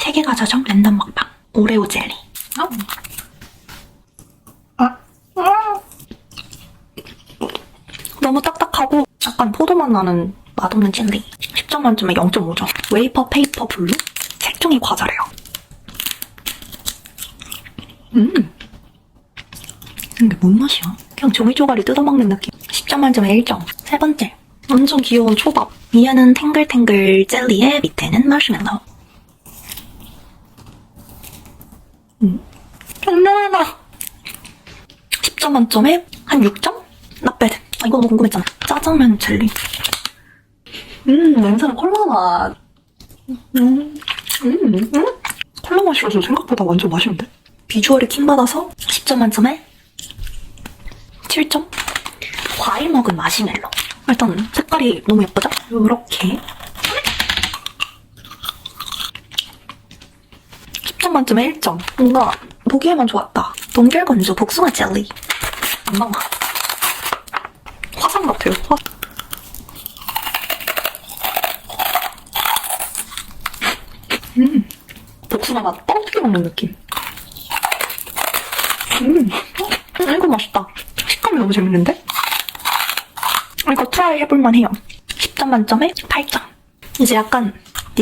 세계과자점 랜덤 먹방 오레오 젤리. 너무 딱딱하고 약간 포도맛 나는 맛없는 젤리. 10점 만점에 0.5점. 웨이퍼 페이퍼 블루? 색종이 과자래요. 이게 뭔 맛이야? 그냥 종이 조각이 뜯어먹는 느낌. 10점 만점에 1점. 세 번째, 완전 귀여운 초밥. 위에는 탱글탱글 젤리에 밑에는 마시멜로우. 짠나나. 10점 만점에 한 6점? 나빼드. 이거 너무 궁금했잖아. 짜장면 젤리. 냄새는 콜라 맛. 콜라 맛이라서 생각보다 완전 맛있는데? 비주얼이 킹받아서 10점 만점에 7점? 과일 먹은 마시멜로. 일단 색깔이 너무 예쁘죠? 요렇게 10점 만점에 1점. 뭔가 보기에만 좋았다. 동결건조 복숭아 젤리. 엄마 화상 같아요. 복숭아 맛 떡튀기 먹는 느낌. 이거 맛있다. 식감이 너무 재밌는데? 이거 트라이 해볼만 해요. 10점 만점에 8점. 이제 약간